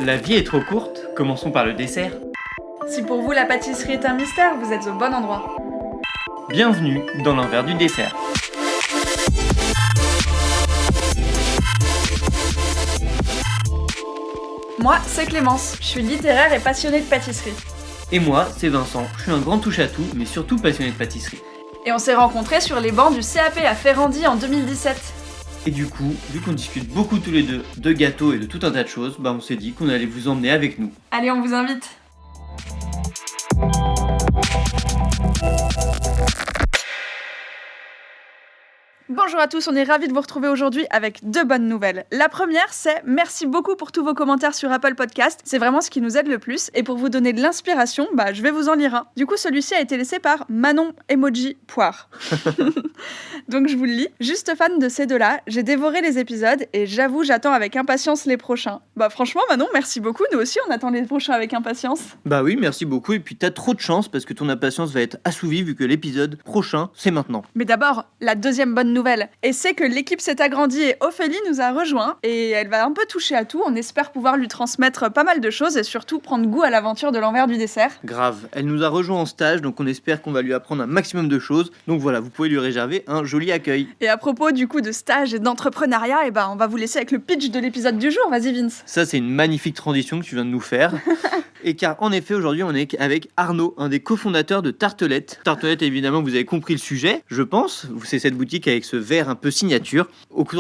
La vie est trop courte, commençons par le dessert. Si pour vous la pâtisserie est un mystère, vous êtes au bon endroit. Bienvenue dans l'envers du dessert. Moi, c'est Clémence, je suis littéraire et passionnée de pâtisserie. Et moi, c'est Vincent, je suis un grand touche-à-tout, mais surtout passionné de pâtisserie. Et on s'est rencontrés sur les bancs du CAP à Ferrandi en 2017. Et du coup, vu qu'on discute beaucoup tous les deux de gâteaux et de tout un tas de choses, on s'est dit qu'on allait vous emmener avec nous. Allez, on vous invite. Bonjour à tous, on est ravis de vous retrouver aujourd'hui avec deux bonnes nouvelles. La première, c'est merci beaucoup pour tous vos commentaires sur Apple Podcast. C'est vraiment ce qui nous aide le plus. Et pour vous donner de l'inspiration, je vais vous en lire un. Du coup, celui-ci a été laissé par Manon Emoji Poire. Donc je vous le lis. Juste fan de ces deux-là, j'ai dévoré les épisodes et j'avoue, j'attends avec impatience les prochains. Franchement, Manon, merci beaucoup. Nous aussi, on attend les prochains avec impatience. Bah oui, merci beaucoup. Et puis t'as trop de chance parce que ton impatience va être assouvie vu que l'épisode prochain, c'est maintenant. Mais d'abord, la deuxième bonne nouvelle. Et c'est que l'équipe s'est agrandie et Ophélie nous a rejoints et elle va un peu toucher à tout. On espère pouvoir lui transmettre pas mal de choses et surtout prendre goût à l'aventure de l'envers du dessert. Grave, elle nous a rejoint en stage, donc on espère qu'on va lui apprendre un maximum de choses. Donc voilà, vous pouvez lui réserver un joli accueil. Et à propos du coup de stage et d'entrepreneuriat, on va vous laisser avec le pitch de l'épisode du jour. Vas-y Vince. Ça, c'est une magnifique transition que tu viens de nous faire. Et car en effet, aujourd'hui, on est avec Arnaud, un des cofondateurs de Tartelette. Tartelette, évidemment, vous avez compris le sujet, je pense. C'est cette boutique avec ce verre un peu signature,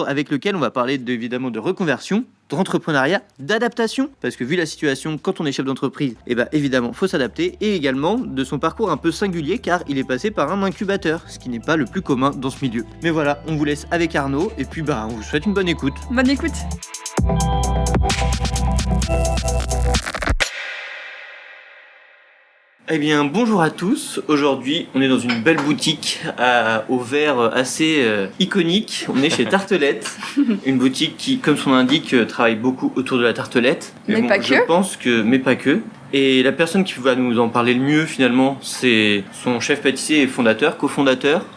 avec lequel on va parler évidemment de reconversion, d'entrepreneuriat, d'adaptation, parce que vu la situation, quand on est chef d'entreprise, évidemment, faut s'adapter, et également de son parcours un peu singulier, car il est passé par un incubateur, ce qui n'est pas le plus commun dans ce milieu. Mais voilà, on vous laisse avec Arnaud, et puis on vous souhaite une bonne écoute. Bonne écoute. Eh bien, bonjour à tous. Aujourd'hui, on est dans une belle boutique au verre assez iconique. On est chez Tartelette, une boutique qui, comme son indique, travaille beaucoup autour de la tartelette. Mais pas que. Je pense que, mais pas que. Et la personne qui va nous en parler le mieux, finalement, c'est son chef pâtissier et cofondateur.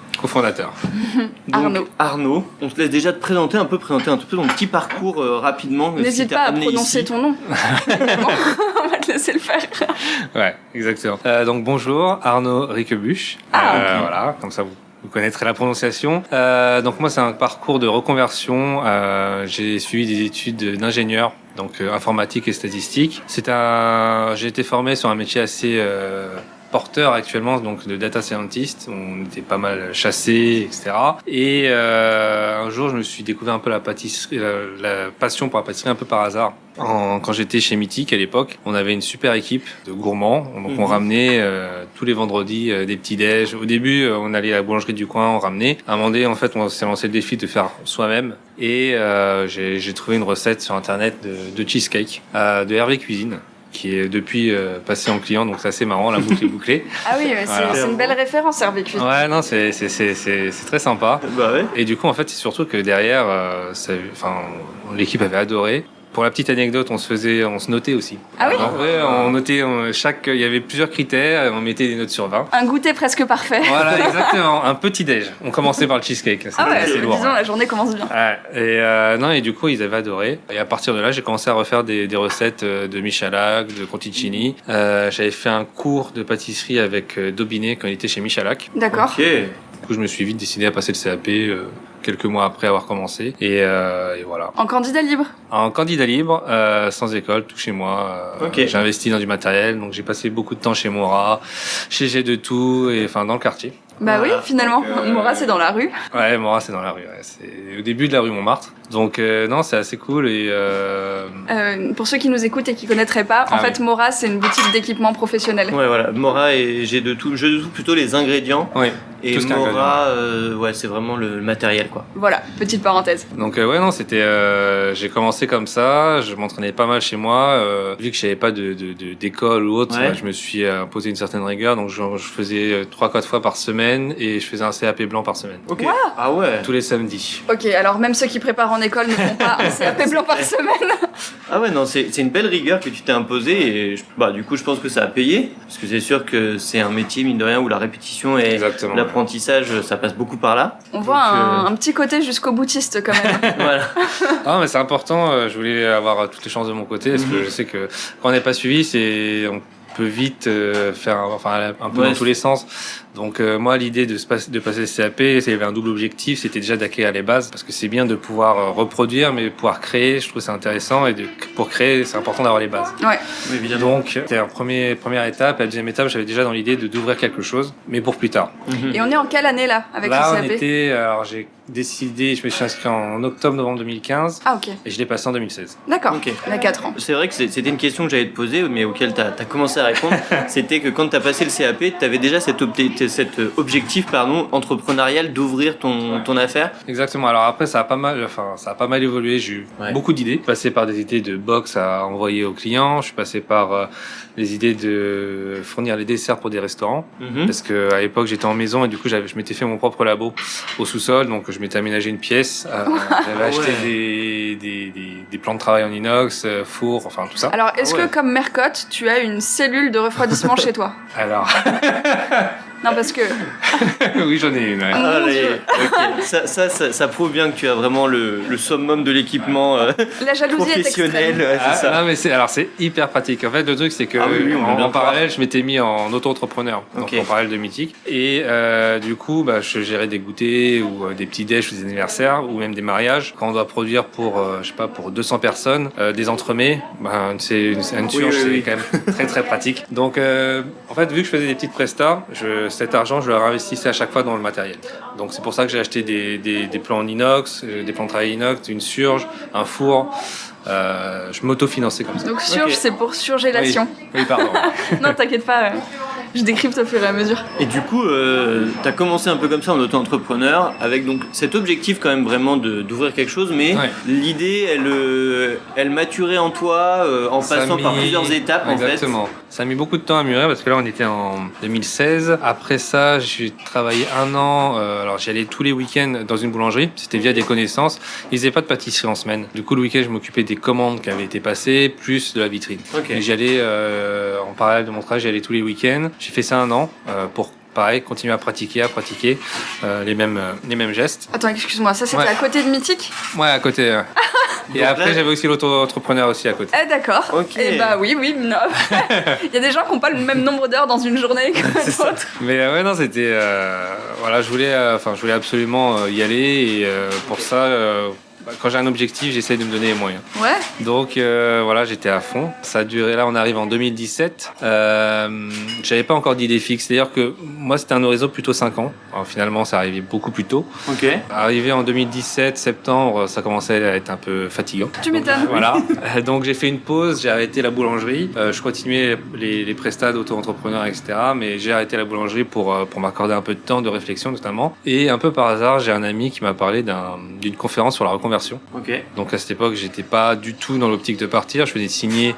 Donc, Arnaud, on te laisse déjà te présenter un peu ton petit parcours rapidement. N'hésite pas à prononcer ton nom. On va te laisser le faire. Ouais, exactement. Donc bonjour, Arnaud Riquebuche. Voilà, comme ça vous connaîtrez la prononciation. Donc moi c'est un parcours de reconversion. J'ai suivi des études d'ingénieur, donc informatique et statistique. J'ai été formé sur un métier assez porteur actuellement, donc de data scientist. On était pas mal chassés, etc. Et un jour, je me suis découvert un peu la pâtisserie, la passion pour la pâtisserie un peu par hasard. Quand j'étais chez Mythique à l'époque, on avait une super équipe de gourmands. Donc on ramenait tous les vendredis des petits déj. Au début, on allait à la boulangerie du coin, on ramenait. À un moment donné, en fait, on s'est lancé le défi de faire soi-même. Et j'ai trouvé une recette sur internet de cheesecake de Hervé Cuisine, qui est depuis passé en client, donc c'est assez marrant, la boucle est bouclée. Ah oui, c'est une belle référence, Hervé Cuisine. Ouais, non, c'est très sympa. Bah ouais. Et du coup, en fait, c'est surtout que derrière, l'équipe avait adoré. Pour la petite anecdote, on se notait aussi. Ah oui. On notait il y avait plusieurs critères, on mettait des notes sur 20. Un goûter presque parfait. Voilà, exactement, un petit déj. On commençait par le cheesecake. C'était lourd. Disons, la journée commence bien. Ouais, et du coup, ils avaient adoré. Et à partir de là, j'ai commencé à refaire des recettes de Michalak, de Conticini. J'avais fait un cours de pâtisserie avec Daubinet quand il était chez Michalak. D'accord. Ok. Du coup, je me suis vite décidé à passer le CAP quelques mois après avoir commencé. Et voilà. En candidat libre. En candidat libre, sans école, tout chez moi. J'ai investi dans du matériel, donc j'ai passé beaucoup de temps chez Mora, chez G2Tout, et dans le quartier. Oui, finalement. Mora, c'est dans la rue. Ouais, Mora, c'est dans la rue. Ouais. C'est au début de la rue Montmartre. Donc, non, c'est assez cool. Et pour ceux qui nous écoutent et qui connaîtraient pas, en fait, Mora, c'est une boutique d'équipement professionnel. Ouais, voilà. Mora et G2Tout, plutôt les ingrédients. Oui. Et Mora, c'est vraiment le matériel, quoi. Voilà, petite parenthèse. Donc, non, c'était. J'ai commencé comme ça. Je m'entraînais pas mal chez moi. Vu que j'avais pas d'école ou autre, je me suis imposé une certaine rigueur. Donc, je faisais 3-4 fois par semaine et je faisais un CAP blanc par semaine. Ok. Wow. Ah ouais. Tous les samedis. Ok, alors même ceux qui préparent en école ne font pas un CAP blanc par semaine. Ah ouais, non, c'est une belle rigueur que tu t'es imposée et du coup, je pense que ça a payé parce que c'est sûr que c'est un métier, mine de rien, où la répétition est Exactement. la l'apprentissage, ça passe beaucoup par là. On voit un petit côté jusqu'au boutiste quand même. Voilà. Ah, mais c'est important. Je voulais avoir toutes les chances de mon côté parce que je sais que quand on n'est pas suivi, on peut vite faire un peu dans tous les sens. Donc moi, l'idée de passer le CAP, il y avait un double objectif, c'était déjà d'acquérir les bases, parce que c'est bien de pouvoir reproduire, mais pouvoir créer, je trouve que c'est intéressant, et pour créer, c'est important d'avoir les bases. Ouais. Oui, évidemment. Donc c'était la première étape. La deuxième étape, j'avais déjà dans l'idée d'ouvrir quelque chose, mais pour plus tard. Et on est en quelle année là avec Là, le CAP? alors j'ai décidé, je me suis inscrit en octobre-novembre 2015, Ah ok, et je l'ai passé en 2016. d'accord, Ok. il y a 4 ans. C'est vrai que c'était une question que j'allais te poser, mais auquel tu as commencé à répondre. C'était que quand tu as passé le CAP, tu avais déjà cet objectif entrepreneurial d'ouvrir ton affaire. Exactement. Alors après, ça a pas mal évolué. J'ai eu beaucoup d'idées. Je suis passé par des idées de box à envoyer aux clients. Je suis passé par les idées de fournir les desserts pour des restaurants. Parce que à l'époque, j'étais en maison et du coup, je m'étais fait mon propre labo au sous-sol. Donc, je m'étais aménagé une pièce. J'avais acheté des plans de travail en inox, four, enfin tout ça. Alors, est-ce que comme Mercotte, tu as une cellule de refroidissement chez toi? Alors, Non, parce que... oui, j'en ai une. Ouais. Allez, ok. Ça prouve bien que tu as vraiment le summum de l'équipement La jalousie est professionnel. extrême. Ouais, c'est ça. Non, mais c'est hyper pratique. En fait, le truc, c'est que on veut bien en parallèle, je m'étais mis en auto-entrepreneur, donc Ok. en parallèle de Mythique. Et du coup, je gérais des goûters ou des petits déj ou des anniversaires ou même des mariages. Quand on doit produire pour, pour 200 personnes, des entremets, c'est une surge, c'est quand même très très pratique. Donc, en fait, vu que je faisais des petites prestats, cet argent, je le réinvestissais à chaque fois dans le matériel. Donc, c'est pour ça que j'ai acheté des plans en inox, des plans de travail inox, une surge, un four. Je m'autofinançais comme ça. Donc surge, c'est pour surgélation. Oui, pardon. Non, t'inquiète pas, je décrypte au fur et à mesure. Et du coup, tu as commencé un peu comme ça en auto-entrepreneur, avec donc cet objectif quand même vraiment d'ouvrir quelque chose, mais l'idée, elle maturait en toi en passant par plusieurs étapes en fait. Exactement. Ça a mis beaucoup de temps à mûrir parce que là on était en 2016. Après ça, j'ai travaillé 1 an. Alors j'y allais tous les week-ends dans une boulangerie. C'était via des connaissances. Ils faisaient pas de pâtisserie en semaine. Du coup le week-end je m'occupais des commandes qui avaient été passées plus de la vitrine. Okay. Et j'y allais en parallèle de mon travail, j'y allais tous les week-ends. J'ai fait ça 1 an pour pareil, continuer à pratiquer les mêmes gestes. Attends, excuse-moi, ça c'était à côté de Mythique? Ouais, à côté. Et après, j'avais aussi l'auto-entrepreneur aussi à côté. Eh d'accord. Ok. Et oui, non. Il y a des gens qui n'ont pas le même nombre d'heures dans une journée que d'autres. Mais ouais, non, c'était... voilà, je voulais absolument y aller et pour ça... quand j'ai un objectif, j'essaie de me donner les moyens. Ouais. Donc voilà, j'étais à fond. Ça a duré, là on arrive en 2017. J'avais pas encore d'idée fixe. C'est-à-dire que moi c'était un horizon plutôt 5 ans. Alors, finalement ça arrivait beaucoup plus tôt. Ok. Arrivé en 2017, septembre, ça commençait à être un peu fatigant. Tu m'étonnes. Voilà. Donc j'ai fait une pause, j'ai arrêté la boulangerie. Je continuais les prestats d'auto-entrepreneurs, etc. Mais j'ai arrêté la boulangerie pour m'accorder un peu de temps de réflexion notamment. Et un peu par hasard, j'ai un ami qui m'a parlé d'une conférence sur la reconversion. Okay. Donc à cette époque, j'étais pas du tout dans l'optique de partir. Je venais de signer,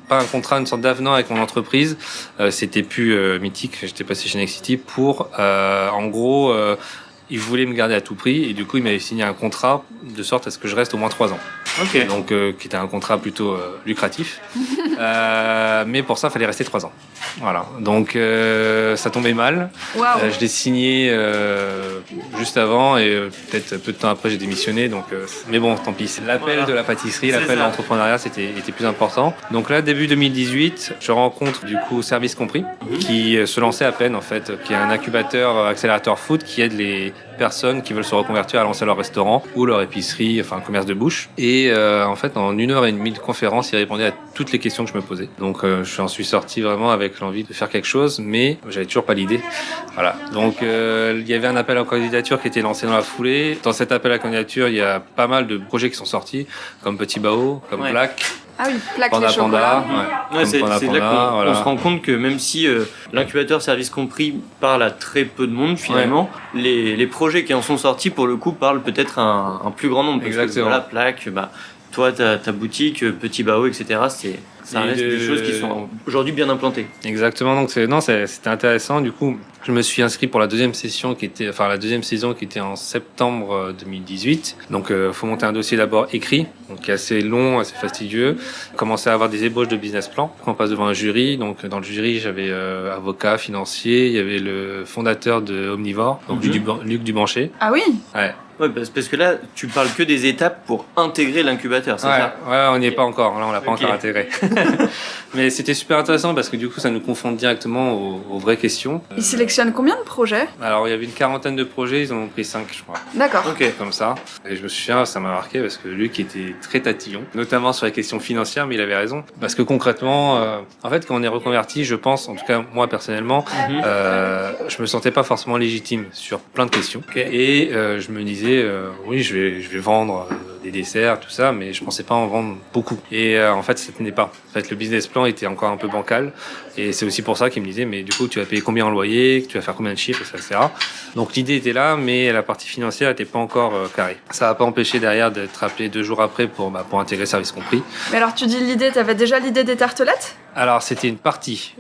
pas un contrat, une sorte d'avenant avec mon entreprise. C'était plus Mythique. J'étais passé chez Nexity pour, en gros, il voulait me garder à tout prix et du coup, il m'avait signé un contrat de sorte à ce que je reste au moins 3 ans. Okay. Donc, qui était un contrat plutôt lucratif. Mais pour ça, il fallait rester 3 ans. Voilà. Donc, ça tombait mal. Wow. Je l'ai signé juste avant et peut-être peu de temps après, j'ai démissionné. Donc, mais bon, tant pis. L'appel de la pâtisserie, l'appel de l'entrepreneuriat, était plus important. Donc là, début 2018, je rencontre du coup Service Compris, qui se lançait à peine en fait, qui est un incubateur, accélérateur food qui aide les personnes qui veulent se reconvertir à lancer leur restaurant ou leur épicerie, enfin un commerce de bouche. Et en fait, en 1h30 de conférence, il répondait à toutes les questions que je me posais. Donc je suis sorti vraiment avec l'envie de faire quelque chose, mais j'avais toujours pas l'idée. Voilà. Donc il y avait un appel à candidature qui était lancé dans la foulée. Dans cet appel à candidature, il y a pas mal de projets qui sont sortis, comme Petit Bao, comme Plaque. Ah oui, Plaque Panda, les chocolats. C'est là qu'on se rend compte que même si l'incubateur Service Compris parle à très peu de monde finalement, les projets qui en sont sortis pour le coup parlent peut-être à un plus grand nombre. Exactement. Parce que, voilà, Plaque, toi, ta boutique, Petit Bao, etc., ça reste des choses qui sont aujourd'hui bien implantées. Exactement, donc c'était intéressant. Du coup, je me suis inscrit pour la deuxième saison qui était en septembre 2018. Donc, faut monter un dossier d'abord écrit, donc qui est assez long, assez fastidieux. Commencer à avoir des ébauches de business plan. On passe devant un jury. Donc, dans le jury, j'avais avocat, financier. Il y avait le fondateur de Omnivore, donc Luc Dubanché. Ah oui. Ouais. Ouais, parce que là, tu parles que des étapes pour intégrer l'incubateur, c'est ça? Ouais, on n'y est pas encore. Là, on l'a pas encore intégré. Mais c'était super intéressant parce que du coup, ça nous confronte directement aux vraies questions. Ils sélectionnent combien de projets? Alors, il y avait une quarantaine de projets, ils en ont pris 5, je crois. D'accord. Ok. Comme ça. Et je me souviens, ça m'a marqué parce que Luc était très tatillon, notamment sur la question financière, mais il avait raison. Parce que concrètement, en fait, quand on est reconverti, je pense, en tout cas moi personnellement, je me sentais pas forcément légitime sur plein de questions. Et je me disais, oui, je vais vendre des desserts, tout ça, mais je pensais pas en vendre beaucoup. Et en fait, ça tenait pas. En fait, le business plan était encore un peu bancal. Et c'est aussi pour ça qu'il me disait, mais du coup, tu vas payer combien en loyer, tu vas faire combien de chiffres, etc. Donc l'idée était là, mais la partie financière n'était pas encore carrée. Ça n'a pas empêché derrière d'être appelé 2 jours après pour intégrer Service Compris. Mais alors, tu dis l'idée, t'avais déjà l'idée des tartelettes? Alors, c'était une partie.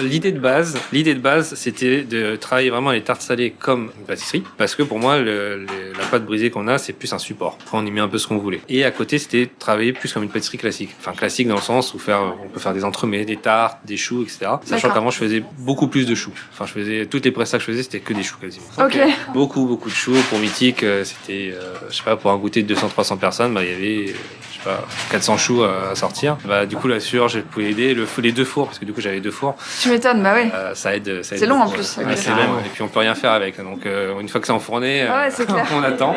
L'idée de base, c'était de travailler vraiment les tartes salées comme une pâtisserie. Parce que pour moi, la pâte brisée qu'on a, c'est plus un support. Après, on y met un peu ce qu'on voulait. Et à côté, c'était de travailler plus comme une pâtisserie classique. Enfin, classique dans le sens où on peut faire des entremets, des tartes, des choux, etc. Sachant qu'avant, je faisais beaucoup plus de choux. Enfin, toutes les prestats que je faisais, c'était que des choux quasiment. Ok. Beaucoup de choux. Pour Mythique, c'était, je sais pas, pour un goûter de 200-300 personnes, il y avait, 400 choux à sortir. Du coup, la sueur, je pouvais aider. Les 2 fours, parce que du coup, j'avais 2 fours. Tu m'étonnes, bah oui. Ça aide. C'est long en plus. Ouais, c'est long. Et puis, on peut rien faire avec. Donc, une fois que c'est enfourné, c'est clair. on attend.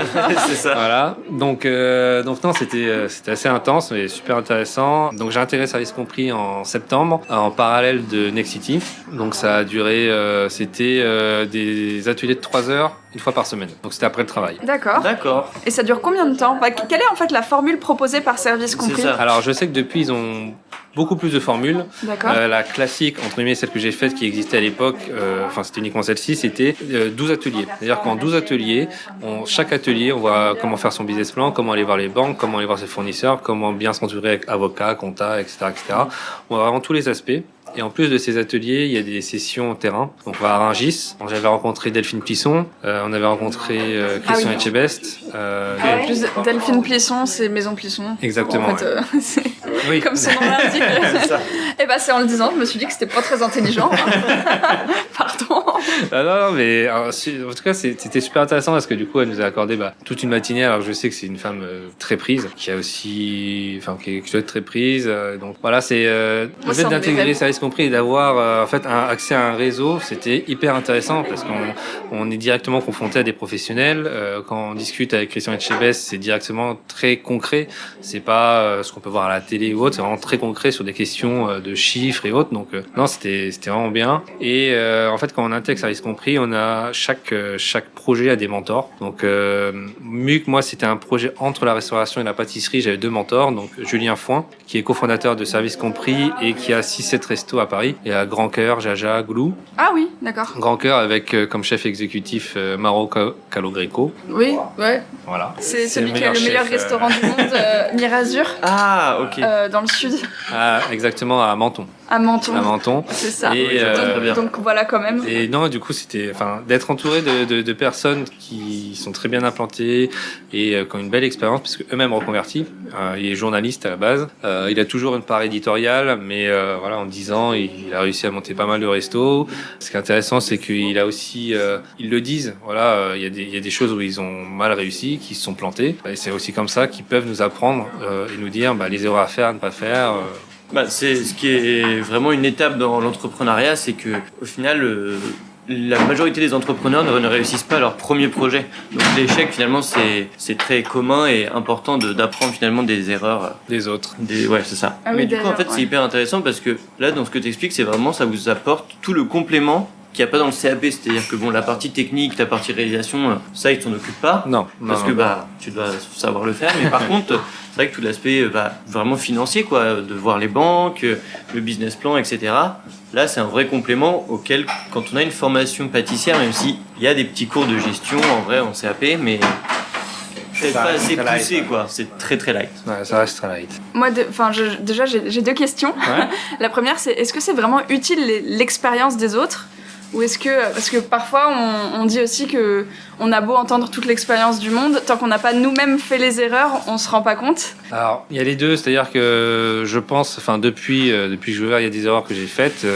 C'est ça. Voilà. Donc non, c'était assez intense, mais super intéressant. Donc, j'ai intégré Service Compris en septembre, en parallèle de Next City. Donc, ça a duré, c'était des ateliers de 3 heures, une fois par semaine. Donc, c'était après le travail. D'accord. Et ça dure combien de temps? Quelle est en fait la formule proposée par Service Compris? Alors, je sais que depuis, ils ont beaucoup plus de formules. D'accord. La classique, entre guillemets, celle que j'ai faite, qui existait à l'époque, c'était uniquement celle-ci, c'était 12 ateliers. C'est-à-dire qu'en 12 ateliers, chaque atelier, on voit comment faire son business plan, comment aller voir les banques, comment aller voir ses fournisseurs, comment bien s'entourer avec avocat, compta, etc., etc. On voit vraiment tous les aspects. Et en plus de ces ateliers, il y a des sessions terrain. Donc on va à Rungis. J'avais rencontré Delphine Plisson. On avait rencontré Christian Etchebest. En plus, Delphine Plisson, c'est Maison Plisson. Exactement. En fait, c'est comme son nom l'indique. Et c'est en le disant, je me suis dit que c'était pas très intelligent. Pardon. Non, mais en tout cas, c'était super intéressant parce que du coup, elle nous a accordé toute une matinée. Alors je sais que c'est une femme très prise, qui doit être très prise. Donc voilà, c'est le fait d'intégrer les services compris et d'avoir un accès à un réseau, c'était hyper intéressant parce qu'on est directement confronté à des professionnels. Quand on discute avec Christian Etchebest, c'est directement très concret. C'est pas ce qu'on peut voir à la télé ou autre. C'est vraiment très concret sur des questions de chiffres et autres. Donc non, c'était vraiment bien. Et quand on intègre Service Compris, on a chaque projet a des mentors. Donc Muc, moi, c'était un projet entre la restauration et la pâtisserie. J'avais 2 mentors. Donc Julien Foin, qui est cofondateur de Service Compris et qui a 6-7 restos à Paris. Il y a Grand Cœur, Jaja, Glou. Ah oui, d'accord. Grand Cœur avec comme chef exécutif Maro Calogreco. Oui, ouais. Voilà. C'est celui qui a le meilleur restaurant du monde, Mirazur. Ah, ok. Dans le sud. Ah, exactement, à Menton. À Menton. À Menton. C'est ça. Et, donc voilà quand même. Et non, du coup, c'était, d'être entouré de personnes qui sont très bien implantées et qui ont une belle expérience, parce qu'eux-mêmes reconvertis. Il est journaliste à la base. Il a toujours une part éditoriale, mais en 10 ans, il a réussi à monter pas mal de restos. Ce qui est intéressant, c'est qu'il a aussi, ils le disent, il y a des choses où ils ont mal réussi, qui se sont plantés. Et c'est aussi comme ça qu'ils peuvent nous apprendre et nous dire les erreurs à faire, à ne pas faire. C'est ce qui est vraiment une étape dans l'entrepreneuriat, c'est que au final, la majorité des entrepreneurs ne réussissent pas leur premier projet. Donc l'échec, finalement, c'est très commun et important d'apprendre finalement des erreurs des autres. Ouais, c'est ça. Ah oui, mais du coup, en fait, c'est hyper intéressant parce que là, dans ce que tu expliques, c'est vraiment, ça vous apporte tout le complément qu'il n'y a pas dans le CAP. C'est-à-dire que la partie technique, la partie réalisation, ça, ils t'en occupent pas. Non. Parce que tu dois savoir le faire. Mais par contre, c'est vrai que tout l'aspect vraiment financier, de voir les banques, le business plan, etc. Là, c'est un vrai complément auquel, quand on a une formation pâtissière, même s'il y a des petits cours de gestion en vrai en CAP, mais C'est Ça pas reste assez très light, poussé, ouais. quoi. C'est très très light. Ouais, ça reste très light. Moi, déjà, j'ai deux questions. Ouais. La première, c'est est-ce que c'est vraiment utile l'expérience des autres? Ou est-ce que, parce que parfois on dit aussi que on a beau entendre toute l'expérience du monde, tant qu'on n'a pas nous-mêmes fait les erreurs, on se rend pas compte. Alors, il y a les deux, c'est-à-dire que je pense, depuis que je suis ouvert, il y a des erreurs que j'ai faites,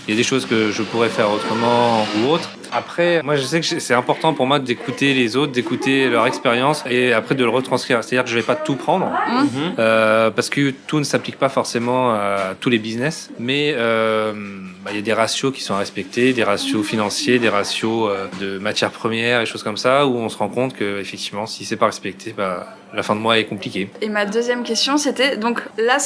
il y a des choses que je pourrais faire autrement ou autre. Après, moi je sais que c'est important pour moi d'écouter les autres, d'écouter leur expérience et après de le retranscrire. C'est-à-dire que je vais pas tout prendre parce que tout ne s'applique pas forcément à tous les business, mais il y a des ratios qui sont à respecter, des ratios financiers, des ratios de matières premières et choses comme ça où on se rend compte que effectivement, si c'est pas respecté, la fin de mois est compliquée. Et ma deuxième question, c'était donc là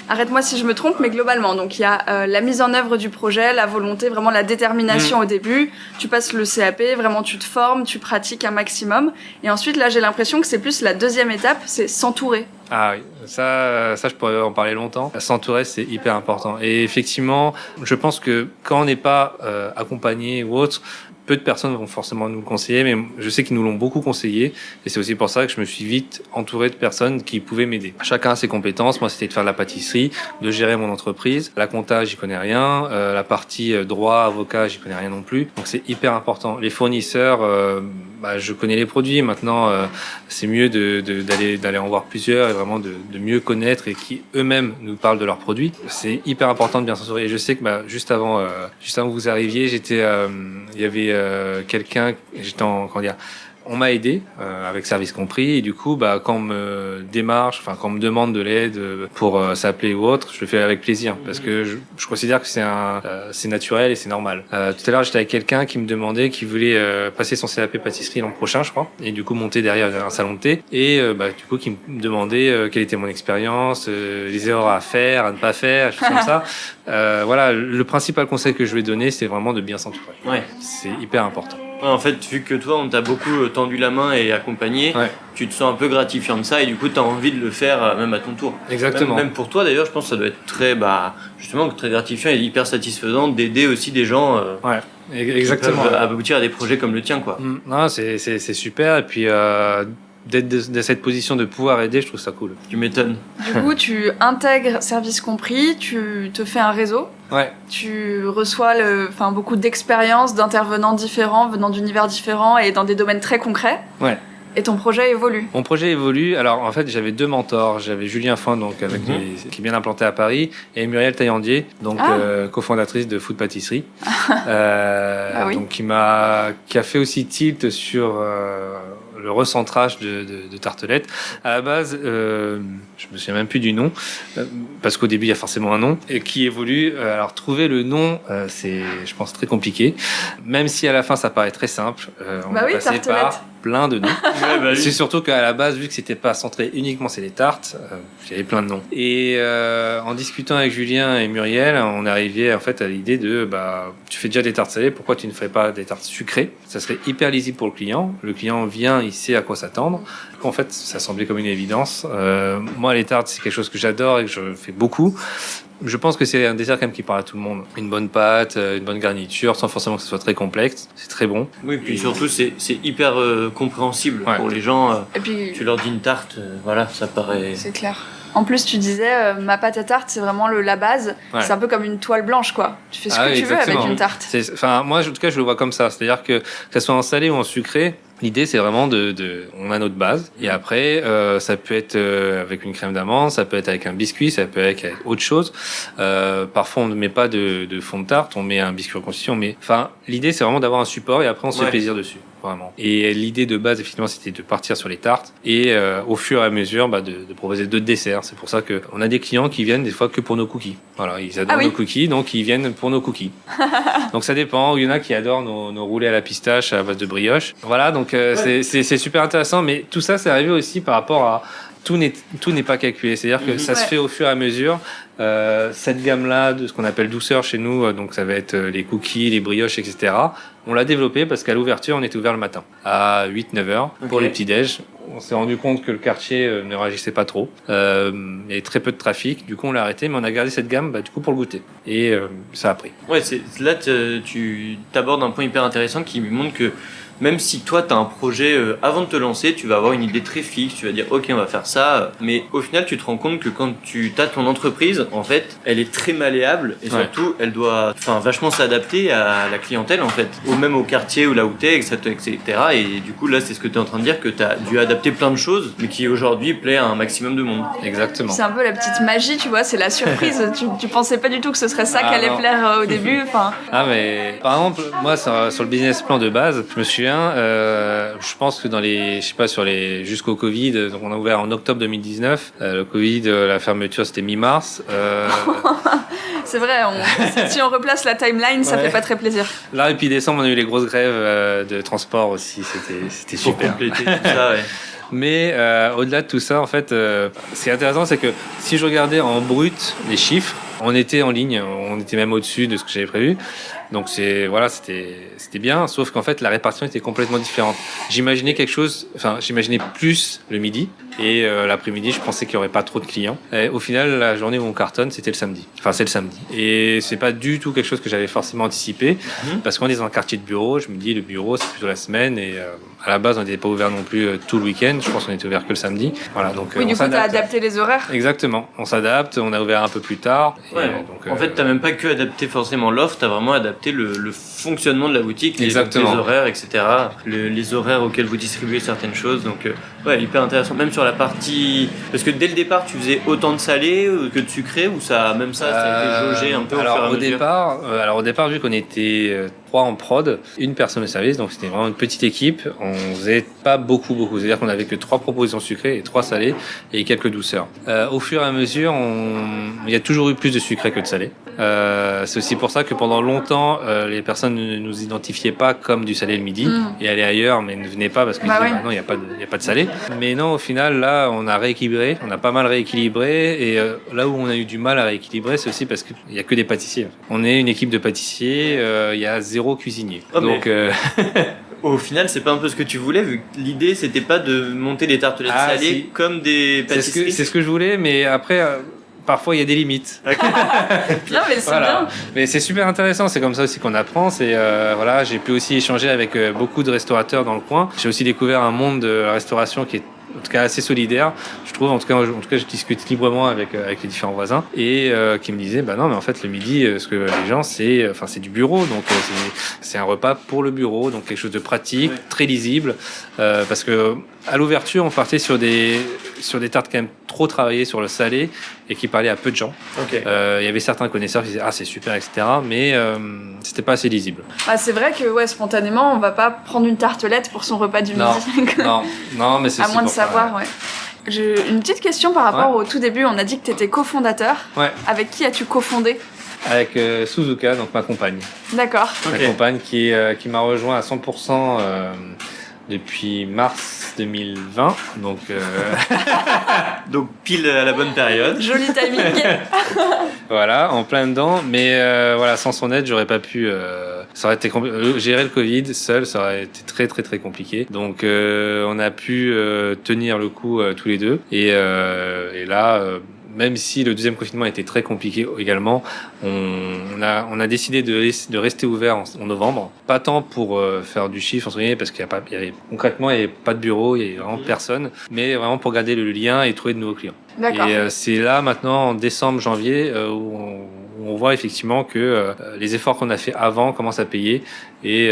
arrête-moi si je me trompe, mais globalement, donc il y a la mise en œuvre du projet, la volonté, vraiment la détermination au début. Tu passes le CAP, vraiment tu te formes, tu pratiques un maximum. Et ensuite, là, j'ai l'impression que c'est plus la deuxième étape, c'est s'entourer. Ah oui, ça je pourrais en parler longtemps. S'entourer, c'est hyper important. Et effectivement, je pense que quand on n'est pas accompagné ou autre, peu de personnes vont forcément nous le conseiller, mais je sais qu'ils nous l'ont beaucoup conseillé. Et c'est aussi pour ça que je me suis vite entouré de personnes qui pouvaient m'aider. Chacun a ses compétences. Moi, c'était de faire de la pâtisserie, de gérer mon entreprise. La compta, j'y connais rien. La partie droit, avocat, j'y connais rien non plus. Donc c'est hyper important. Les fournisseurs, je connais les produits. Maintenant, c'est mieux d'aller en voir plusieurs et vraiment de mieux connaître et qui eux-mêmes nous parlent de leurs produits. C'est hyper important de bien s'entourer. Et je sais que juste avant que vous arriviez, il y avait quelqu'un, on m'a aidé avec service compris et du coup quand on me quand on me demande de l'aide pour s'appeler ou autre, je le fais avec plaisir parce que je considère que c'est naturel et c'est normal. Tout à l'heure j'étais avec quelqu'un qui me demandait, qui voulait passer son CAP pâtisserie l'an prochain je crois et du coup monter derrière un salon de thé et du coup qui me demandait quelle était mon expérience, les erreurs à faire, à ne pas faire, choses comme ça. Voilà, le principal conseil que je vais donner c'est vraiment de bien s'entourer. Ouais. C'est hyper important. Ouais, en fait, vu que toi, on t'a beaucoup tendu la main et accompagné, tu te sens un peu gratifiant de ça et du coup, tu as envie de le faire même à ton tour. Exactement. Même pour toi, d'ailleurs, je pense que ça doit être très gratifiant et hyper satisfaisant d'aider aussi des gens exactement. qui peuvent aboutir à des projets comme le tien, quoi. Non, c'est super et puis d'être de cette position de pouvoir aider, je trouve ça cool. Tu m'étonnes. Du coup, tu intègres service compris, tu te fais un réseau. Ouais. Tu reçois beaucoup d'expériences d'intervenants différents, venant d'univers différents et dans des domaines très concrets. Ouais. Et ton projet évolue. Mon projet évolue. Alors en fait, j'avais deux mentors. J'avais Julien Fin, qui est bien implanté à Paris, et Muriel Taillandier, cofondatrice de Food Pâtisserie, donc qui a fait aussi tilt sur le recentrage de tartelettes. À la base, je me souviens même plus du nom, parce qu'au début il y a forcément un nom, et qui évolue. Alors trouver le nom, c'est, je pense, très compliqué. Même si à la fin ça paraît très simple, on va passer par plein de noms. C'est surtout qu'à la base, vu que c'était pas centré uniquement sur les tartes, il y avait plein de noms. Et en discutant avec Julien et Muriel, on est arrivé en fait à l'idée de tu fais déjà des tartes salées, pourquoi tu ne ferais pas des tartes sucrées? Ça serait hyper lisible pour le client. Le client vient, il sait à quoi s'attendre. En fait, ça semblait comme une évidence. Moi, les tartes, c'est quelque chose que j'adore et que je fais beaucoup. Je pense que c'est un dessert quand même qui parle à tout le monde. Une bonne pâte, une bonne garniture, sans forcément que ce soit très complexe. C'est très bon. Oui, puis surtout, c'est hyper compréhensible pour les gens. Et puis, tu leur dis une tarte, ça paraît... C'est clair. En plus, tu disais, ma pâte à tarte, c'est vraiment la base. Ouais. C'est un peu comme une toile blanche, quoi. Tu fais ce que tu veux avec une tarte. Moi, en tout cas, je le vois comme ça. C'est-à-dire que ça soit en salé ou en sucré, l'idée, c'est vraiment on a notre base. Et après, ça peut être avec une crème d'amande, ça peut être avec un biscuit, ça peut être avec autre chose. Parfois, on ne met pas de fond de tarte, on met un biscuit reconstitué. L'idée, c'est vraiment d'avoir un support et après, on se fait plaisir dessus. Vraiment. Et l'idée de base, effectivement, c'était de partir sur les tartes et au fur et à mesure de proposer d'autres desserts. C'est pour ça qu'on a des clients qui viennent des fois que pour nos cookies. Voilà, ils adorent nos cookies, donc ils viennent pour nos cookies. Donc ça dépend. Il y en a qui adorent nos roulés à la pistache à base de brioche. Voilà, donc c'est super intéressant. Mais tout ça, c'est arrivé aussi par rapport à tout n'est pas calculé. C'est-à-dire que ça se fait au fur et à mesure. Cette gamme-là de ce qu'on appelle douceur chez nous, donc ça va être les cookies, les brioches, etc. On l'a développé parce qu'à l'ouverture, on était ouvert le matin à 8-9 heures pour les petits-déj. On s'est rendu compte que le quartier ne réagissait pas trop. Il y avait très peu de trafic. Du coup, on l'a arrêté, mais on a gardé cette gamme du coup pour le goûter. Et ça a pris. Ouais, là, tu abordes un point hyper intéressant qui montre que même si toi tu as un projet, avant de te lancer, tu vas avoir une idée très fixe, tu vas dire ok on va faire ça, mais au final tu te rends compte que quand tu as ton entreprise, en fait, elle est très malléable et surtout elle doit vachement s'adapter à la clientèle en fait, ou même au quartier ou là où t'es, etc. Et du coup là c'est ce que tu es en train de dire, que tu as dû adapter plein de choses, mais qui aujourd'hui plaît à un maximum de monde. Exactement. C'est un peu la petite magie, tu vois, c'est la surprise. tu pensais pas du tout que ce serait ça qui allait plaire au début. Ah mais par exemple, moi sur le business plan de base, je me souviens, je pense que jusqu'au Covid, donc on a ouvert en octobre 2019. Le Covid, la fermeture c'était mi-mars. C'est vrai, si on replace la timeline, ça fait pas très plaisir. Là et puis décembre, on a eu les grosses grèves de transport aussi, c'était super. Pour compléter tout ça, Mais au-delà de tout ça, en fait, ce qui est intéressant, c'est que si je regardais en brut les chiffres, on était en ligne, on était même au-dessus de ce que j'avais prévu. Donc c'était bien, sauf qu'en fait la répartition était complètement différente. J'imaginais plus le midi, et l'après-midi je pensais qu'il n'y aurait pas trop de clients. Et au final, la journée où on cartonne, c'était le samedi. Enfin c'est le samedi. Et c'est pas du tout quelque chose que j'avais forcément anticipé, parce qu'on est dans un quartier de bureau, je me dis le bureau c'est plutôt la semaine, et à la base on n'était pas ouvert non plus tout le week-end, je pense qu'on était ouvert que le samedi. Voilà, donc, oui, du coup t'as adapté les horaires. Exactement, on s'adapte, on a ouvert un peu plus tard. Ouais, donc, en fait t'as même pas que adapté forcément l'offre, t'as vraiment adapté le fonctionnement de la boutique, les horaires, etc. Les horaires auxquels vous distribuez certaines choses. Donc, hyper intéressant. Même sur la partie. Parce que dès le départ, tu faisais autant de salé que de sucré, ou ça a été jaugé un peu au fur et à mesure? Au départ, vu qu'on était 3 en prod, une personne de service, donc c'était vraiment une petite équipe, on faisait pas beaucoup. C'est-à-dire qu'on avait que 3 propositions sucrées et 3 salées et quelques douceurs. Au fur et à mesure, il y a toujours eu plus de sucré que de salé. C'est aussi pour ça que pendant longtemps, les personnes ne nous identifiaient pas comme du salé le midi et allaient ailleurs, mais ne venaient pas parce qu'ils disaient non, il n'y a pas de salé. Mais non, au final, là, on a pas mal rééquilibré, et là où on a eu du mal à rééquilibrer, c'est aussi parce qu'il n'y a que des pâtissiers. On est une équipe de pâtissiers, il y a 0 cuisinier. Donc au final, c'est pas un peu ce que tu voulais, vu que l'idée c'était pas de monter des tartelettes salées comme des pâtisseries. C'est ce que je voulais, mais après parfois il y a des limites. Non mais c'est bien. Mais c'est super intéressant, c'est comme ça aussi qu'on apprend. J'ai pu aussi échanger avec beaucoup de restaurateurs dans le coin. J'ai aussi découvert un monde de la restauration qui est en tout cas assez solidaire, je trouve. En tout cas je discute librement avec les différents voisins, et qui me disaient non mais en fait le midi, ce que les gens c'est du bureau, donc c'est un repas pour le bureau, donc quelque chose de pratique, très lisible, parce que à l'ouverture on partait sur des tartes quand même trop travaillées sur le salé et qui parlaient à peu de gens. Il y avait certains connaisseurs qui disaient c'est super, etc., mais c'était pas assez lisible. C'est vrai que spontanément on va pas prendre une tartelette pour son repas du midi. non, mais c'est à moins de savoir. J'ai une petite question par rapport au tout début. On a dit que tu étais cofondateur. Avec qui as-tu cofondé? Avec Suzuka, donc ma compagne. D'accord. Ma compagne qui m'a rejoint à 100% depuis mars 2020, donc donc pile à la bonne période. Joli timing. Voilà, en plein dedans, mais sans son aide, j'aurais pas pu. Ça aurait été gérer le Covid seul, ça aurait été très très très compliqué. Donc on a pu tenir le coup tous les deux, et là. Même si le deuxième confinement était très compliqué également, on a décidé de rester ouvert en novembre. Pas tant pour faire du chiffre, entre guillemets, parce concrètement, il n'y avait pas de bureau, il n'y avait vraiment personne, mais vraiment pour garder le lien et trouver de nouveaux clients. D'accord. Et c'est là, maintenant, en décembre, janvier, où on voit effectivement que les efforts qu'on a fait avant commencent à payer, et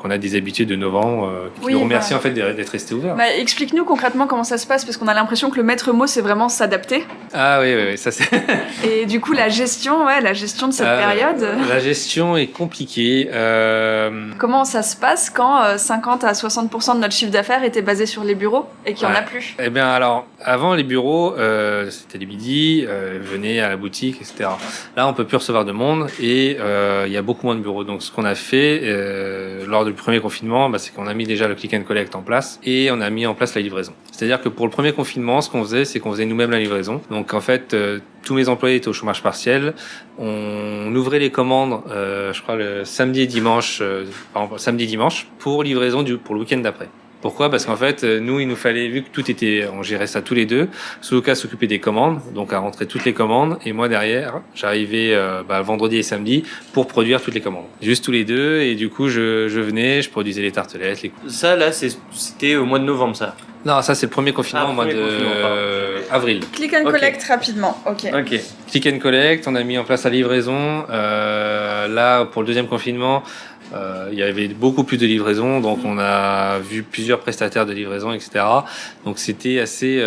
qu'on a des habitudes de novembre qui nous remercient en fait d'être resté ouvert. Explique-nous concrètement comment ça se passe, parce qu'on a l'impression que le maître mot c'est vraiment s'adapter. Ah oui, ça c'est. Et du coup la gestion de cette période. La gestion est compliquée. Comment ça se passe quand 50 à 60% de notre chiffre d'affaires était basé sur les bureaux et qu'il n'y en a plus? Eh bien alors, avant les bureaux, c'était les midis, venez à la boutique, etc. Là, on peut plus recevoir de monde, et il y a beaucoup moins de bureaux. Donc ce qu'on a fait lors du premier confinement, c'est qu'on a mis déjà le click and collect en place, et on a mis en place la livraison. C'est-à-dire que pour le premier confinement, ce qu'on faisait, c'est qu'on faisait nous-mêmes la livraison. Donc en fait, tous mes employés étaient au chômage partiel. On ouvrait les commandes, je crois le samedi et dimanche, samedi et dimanche, pour livraison pour le week-end d'après. Pourquoi ? Parce qu'en fait, nous, il nous fallait, vu que tout était, on gérait ça tous les deux, Suluka s'occupait des commandes, donc à rentrer toutes les commandes, et moi derrière, j'arrivais vendredi et samedi pour produire toutes les commandes. Juste tous les deux, et du coup, je venais, je produisais les tartelettes, les... Ça, là, c'était au mois de novembre, ça. Non, ça c'est le premier confinement au mois avril. Click and collect rapidement, ok. Click and collect, on a mis en place la livraison. Là, pour le deuxième confinement, il y avait beaucoup plus de livraison, donc on a vu plusieurs prestataires de livraison, etc. Donc c'était assez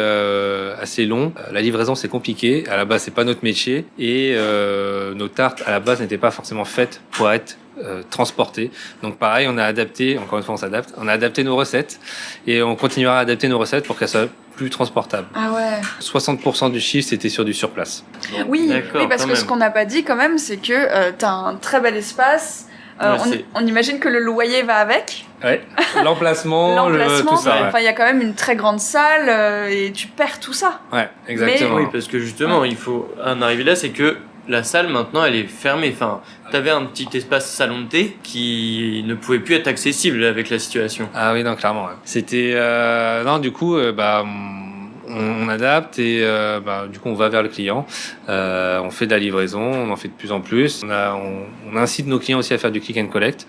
long. La livraison c'est compliqué. À la base c'est pas notre métier et nos tartes à la base n'étaient pas forcément faites pour être transportées. Donc pareil, on a adapté. Encore une fois, on s'adapte. On a adapté nos recettes et on continuera à adapter nos recettes pour qu'elles soient plus transportables. Ah ouais. 60% du chiffre c'était sur du surplace. Oui, parce que ce qu'on n'a pas dit quand même, c'est que tu as un très bel espace. On imagine que le loyer va avec. Ouais. L'emplacement, tout ça. Enfin, il y a quand même une très grande salle et tu perds tout ça. Ouais, exactement. Oui, parce que justement, il faut en arriver là, c'est que la salle maintenant elle est fermée. Enfin, t'avais un petit espace salon de thé qui ne pouvait plus être accessible avec la situation. Ah oui, non, clairement. Ouais. C'était non, du coup, on adapte et du coup on va vers le client. On fait de la livraison, on en fait de plus en plus. On incite nos clients aussi à faire du click and collect,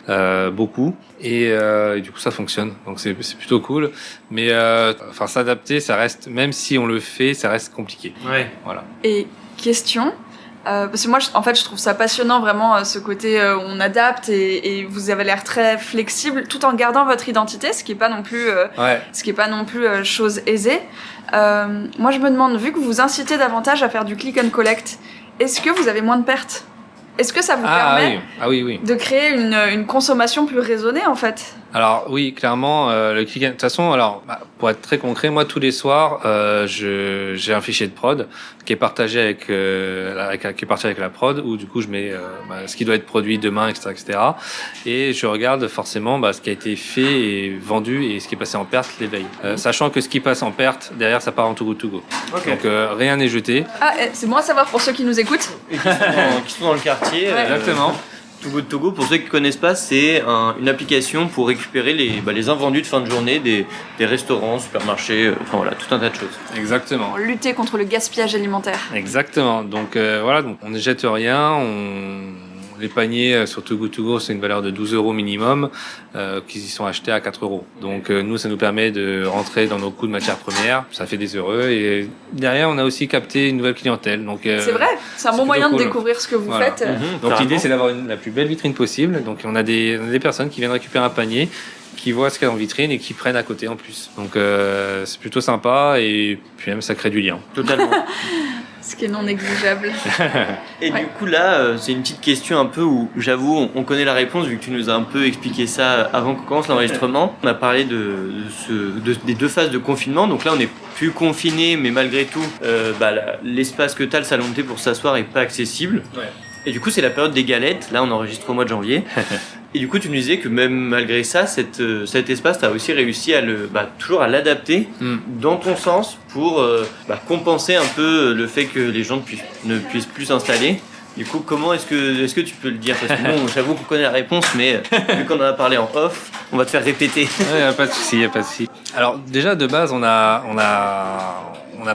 beaucoup. Et du coup ça fonctionne. Donc c'est plutôt cool. Mais s'adapter, ça reste, même si on le fait, ça reste compliqué. Ouais. Voilà. Et question. Parce que moi, je trouve ça passionnant vraiment ce côté on adapte et vous avez l'air très flexible tout en gardant votre identité, ce qui est pas non plus, chose aisée. Moi, je me demande, vu que vous incitez davantage à faire du click and collect, est-ce que vous avez moins de pertes ? Est-ce que ça vous permet de créer une consommation plus raisonnée en fait ? Alors oui, clairement, le click and... De toute façon, pour être très concret, moi tous les soirs, j'ai un fichier de prod qui est partagé avec la prod, où du coup je mets ce qui doit être produit demain, etc., etc. Et je regarde forcément ce qui a été fait et vendu et ce qui est passé en perte les veilles. Sachant que ce qui passe en perte, derrière ça part en too good to go. Okay. Donc rien n'est jeté. Ah, c'est bon à savoir pour ceux qui nous écoutent. Et qui sont dans le quartier. Ouais. Exactement. Too Good To Go, pour ceux qui ne connaissent pas, c'est une application pour récupérer les invendus de fin de journée des restaurants, supermarchés, tout un tas de choses. Exactement. Pour lutter contre le gaspillage alimentaire. Exactement. Donc donc on ne jette rien. Les paniers sur Too Good To Go, c'est une valeur de 12 € minimum, qui y sont achetés à 4 €. Donc nous, ça nous permet de rentrer dans nos coûts de matières premières. Ça fait des heureux. Et derrière, on a aussi capté une nouvelle clientèle. Donc c'est vrai, c'est un bon moyen de découvrir ce que vous faites. Donc l'idée, c'est d'avoir la plus belle vitrine possible. Donc on a des personnes qui viennent récupérer un panier, qui voient ce qu'il y a en vitrine et qui prennent à côté en plus. Donc c'est plutôt sympa et puis même ça crée du lien. Totalement. Ce qui est non négligeable. Et du coup là, c'est une petite question un peu où j'avoue on connaît la réponse vu que tu nous as un peu expliqué ça avant qu'on commence l'enregistrement. On a parlé des 2 phases de confinement, donc là on n'est plus confiné mais malgré tout l'espace que tu as, le salon de thé pour s'asseoir est pas accessible. Ouais. Et du coup c'est la période des galettes, là on enregistre au mois de janvier. Et du coup tu nous disais que même malgré ça, cet espace, tu as aussi réussi à toujours à l'adapter dans ton sens pour compenser un peu le fait que les gens ne puissent plus s'installer. Du coup, comment est-ce que tu peux le dire ? Parce que bon, j'avoue qu'on connaît la réponse, mais vu qu'on en a parlé en off, on va te faire répéter. Il n'y a pas de souci, Alors déjà, de base, on n'a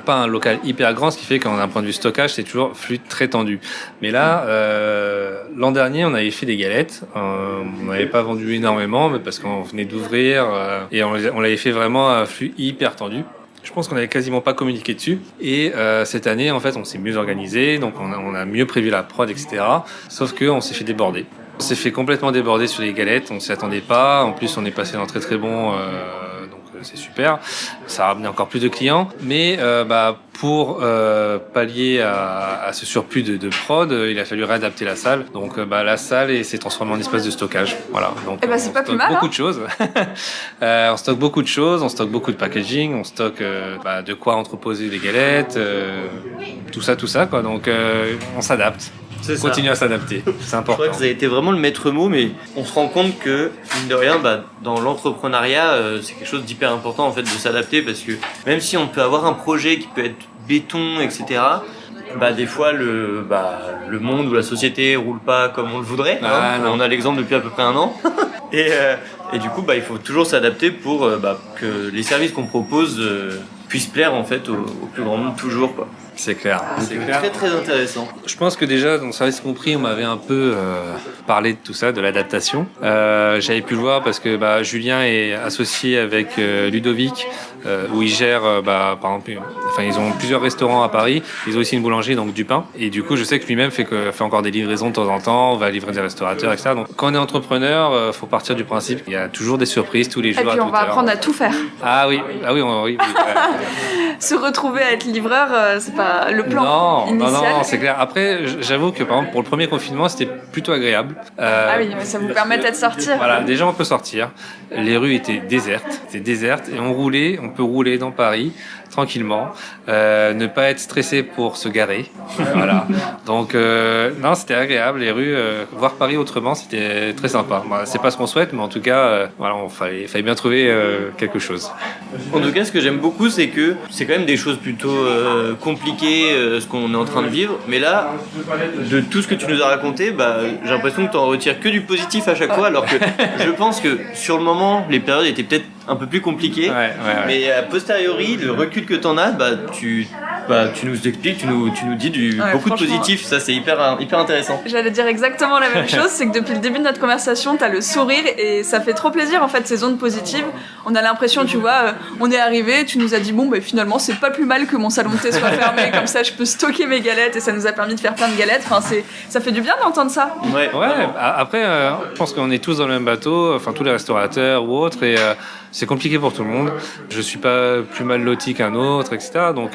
pas un local hyper grand, ce qui fait qu'en point de vue stockage, c'est toujours flux très tendu. Mais là, l'an dernier, on avait fait des galettes. On n'avait pas vendu énormément, mais parce qu'on venait d'ouvrir et on l'avait fait vraiment à flux hyper tendu. Je pense qu'on n'avait quasiment pas communiqué dessus. Et cette année, en fait, on s'est mieux organisé, donc on a mieux prévu la prod, etc. Sauf qu'on s'est fait déborder. On s'est fait complètement déborder sur les galettes, on ne s'y attendait pas. En plus, on est passé dans très très bon, donc c'est super. Ça a ramené encore plus de clients. Mais pour pallier à ce surplus de prod, il a fallu réadapter la salle. Donc la salle s'est transformée en espace de stockage. Voilà. Donc c'est pas plus mal, beaucoup de choses. On stocke beaucoup de choses, on stocke beaucoup de packaging, on stocke de quoi entreposer des galettes, tout ça quoi. Donc on s'adapte. Continue à s'adapter, c'est important. Je crois que ça a été vraiment le maître mot, mais on se rend compte que, mine de rien, dans l'entrepreneuriat, c'est quelque chose d'hyper important en fait de s'adapter, parce que même si on peut avoir un projet qui peut être béton, etc., des fois le monde ou la société roule pas comme on le voudrait. On a l'exemple depuis à peu près 1 an. Et Et du coup, il faut toujours s'adapter pour que les services qu'on propose puissent plaire en fait au plus grand nombre toujours, quoi. C'est clair. C'est très très intéressant. Je pense que déjà, dans Service Compris, on m'avait un peu parlé de tout ça, de l'adaptation. J'avais pu le voir parce que Julien est associé avec Ludovic, où ils gèrent, par exemple, ils ont plusieurs restaurants à Paris. Ils ont aussi une boulangerie, donc du pain. Et du coup, je sais que lui-même fait encore des livraisons de temps en temps, va livrer des restaurateurs, etc. Donc, quand on est entrepreneur, faut partir du principe qu'il y a toujours des surprises tous les jours. Et puis on va apprendre à tout faire. Ah oui, oui. Se retrouver à être livreur, c'est pas le plan initial. Non, c'est clair. Après, j'avoue que par exemple pour le premier confinement, c'était plutôt agréable. Ah oui, ça vous permettait de sortir. Voilà, déjà on peut sortir. Les rues étaient désertes et on peut rouler dans Paris tranquillement, ne pas être stressé pour se garer. Voilà. Donc non, c'était agréable. Les rues, voir Paris autrement, c'était très sympa. C'est pas ce qu'on souhaite, mais en tout cas, il fallait bien trouver quelque chose. En tout cas, ce que j'aime beaucoup, c'est que c'est quand même des choses plutôt compliquées, ce qu'on est en train de vivre. Mais là, de tout ce que tu nous as raconté, j'ai l'impression que tu en retires que du positif à chaque fois, alors que je pense que sur le moment, les périodes étaient peut-être un peu plus compliquées. Ouais. Mais a posteriori, le recul que tu en as, tu nous expliques, tu nous dis beaucoup de positif. Ça, c'est hyper intéressant. J'allais dire exactement la même chose, c'est que depuis le début de notre conversation, t'as le sourire et ça fait trop plaisir en fait, ces zones positives. On a l'impression, tu vois, on est arrivé, tu nous as dit finalement c'est pas plus mal que mon salon de thé soit fermé, comme ça je peux stocker mes galettes et ça nous a permis de faire plein de galettes. Enfin, ça fait du bien d'entendre ça. Ouais. Après, je pense qu'on est tous dans le même bateau, tous les restaurateurs ou autres, et c'est compliqué pour tout le monde. Je suis pas plus mal loti qu'un autre, etc. Donc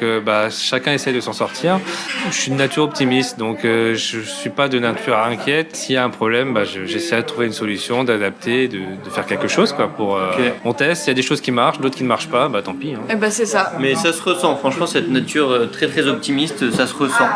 chacun essaie de s'en sortir. Je suis de nature optimiste, donc je suis pas de nature inquiète. S'il y a un problème, j'essaie de trouver une solution, d'adapter, de faire quelque chose, quoi. On teste. Il y a des choses qui marchent, d'autres qui ne marchent pas, tant pis. Hein. Et c'est ça. Mais ça se ressent. Franchement, cette nature très très optimiste, ça se ressent.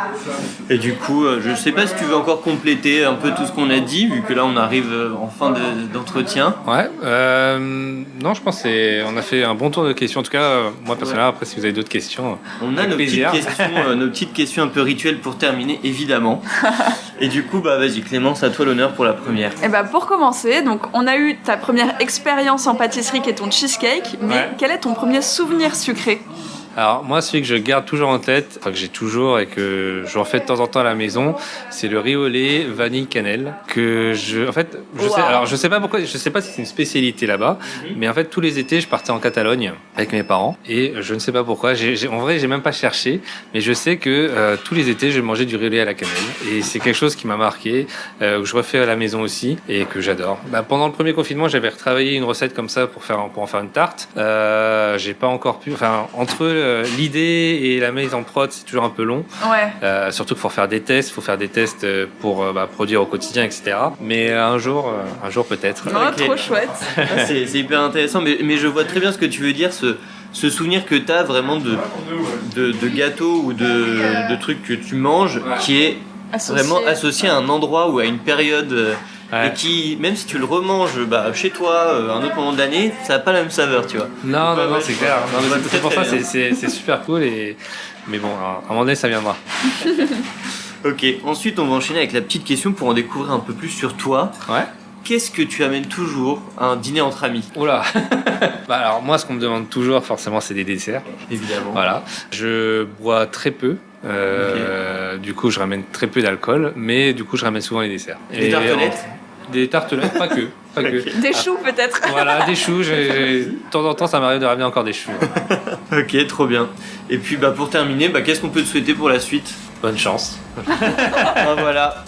Et du coup, je sais pas si tu veux encore compléter un peu tout ce qu'on a dit, vu que là on arrive en fin d'entretien. Ouais. Non, je pense on a fait un bon tour de questions. En tout cas, moi personnellement, après, si vous avez d'autres questions, on a nos petites questions un peu rituelles pour terminer, évidemment. Et du coup, vas-y Clémence, à toi l'honneur pour la première. Et pour commencer, donc on a eu ta première expérience en pâtisserie qui est ton cheesecake, mais quel est ton premier souvenir sucré ? Alors moi, celui que je garde toujours en tête, que j'ai toujours et que je refais de temps en temps à la maison, c'est le riz au lait vanille cannelle je sais pas pourquoi, je sais pas si c'est une spécialité là-bas, mais en fait tous les étés je partais en Catalogne avec mes parents et je ne sais pas pourquoi, en vrai j'ai même pas cherché, mais je sais que tous les étés je mangeais du riz au lait à la cannelle et c'est quelque chose qui m'a marqué, que je refais à la maison aussi et que j'adore. Pendant le premier confinement, j'avais retravaillé une recette comme ça pour en faire une tarte. J'ai pas encore pu, entre l'idée et la mise en prod, c'est toujours un peu long. Ouais. Surtout qu'il faut faire des tests, pour produire au quotidien, etc. Mais un jour peut-être. Okay. Trop chouette. C'est hyper intéressant, mais je vois très bien ce que tu veux dire, ce souvenir que tu as vraiment de gâteau ou de trucs que tu manges qui est vraiment associé à un endroit ou à une période. Ouais. Et qui, même si tu le remanges chez toi, un autre moment de l'année, ça n'a pas la même saveur, tu vois. Non, c'est clair. C'est pour ça, c'est super cool. Mais bon, à un moment donné, ça viendra. Ok, ensuite, on va enchaîner avec la petite question pour en découvrir un peu plus sur toi. Ouais. Qu'est-ce que tu amènes toujours à un dîner entre amis ? Oula. Alors, moi, ce qu'on me demande toujours, forcément, c'est des desserts. Évidemment. Voilà. Je bois très peu. Du coup, je ramène très peu d'alcool, mais du coup, je ramène souvent les desserts. Des tartelettes ? Des tartelettes, pas que. Des choux peut-être. Voilà, des choux. De temps en temps, ça m'arrive de ramener encore des choux. Ok, trop bien. Et puis pour terminer, qu'est-ce qu'on peut te souhaiter pour la suite ? Bonne chance. Voilà.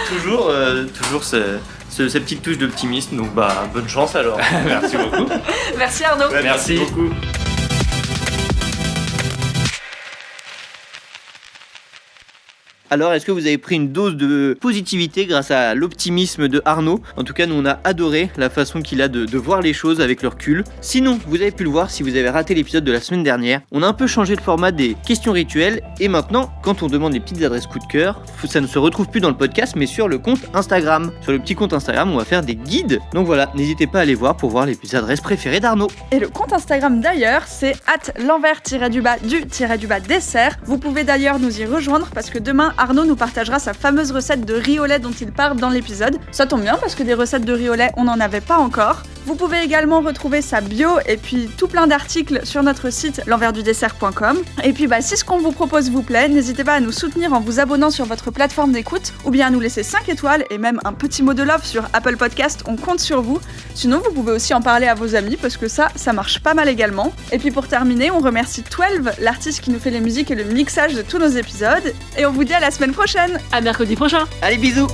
Toujours ces petites touches d'optimisme. Donc bonne chance alors. Merci beaucoup. Merci Arnaud. Ouais, merci beaucoup. Alors, est-ce que vous avez pris une dose de positivité grâce à l'optimisme de Arnaud ? En tout cas, nous, on a adoré la façon qu'il a de voir les choses avec le recul. Sinon, vous avez pu le voir si vous avez raté l'épisode de la semaine dernière. On a un peu changé le format des questions rituelles. Et maintenant, quand on demande des petites adresses coup de cœur, ça ne se retrouve plus dans le podcast, mais sur le compte Instagram. Sur le petit compte Instagram, on va faire des guides. Donc voilà, n'hésitez pas à aller voir pour voir les petites adresses préférées d'Arnaud. Et le compte Instagram d'ailleurs, c'est @l'envers-du-dessert. Vous pouvez d'ailleurs nous y rejoindre parce que demain, Arnaud nous partagera sa fameuse recette de riz au lait dont il parle dans l'épisode. Ça tombe bien parce que des recettes de riz au lait, on n'en avait pas encore. Vous pouvez également retrouver sa bio et puis tout plein d'articles sur notre site l'enversdudessert.com. Et puis si ce qu'on vous propose vous plaît, n'hésitez pas à nous soutenir en vous abonnant sur votre plateforme d'écoute ou bien à nous laisser 5 étoiles et même un petit mot de love sur Apple Podcast, on compte sur vous. Sinon, vous pouvez aussi en parler à vos amis parce que ça marche pas mal également. Et puis pour terminer, on remercie 12, l'artiste qui nous fait les musiques et le mixage de tous nos épisodes. Et on vous dit à la semaine prochaine. À mercredi prochain. Allez, bisous.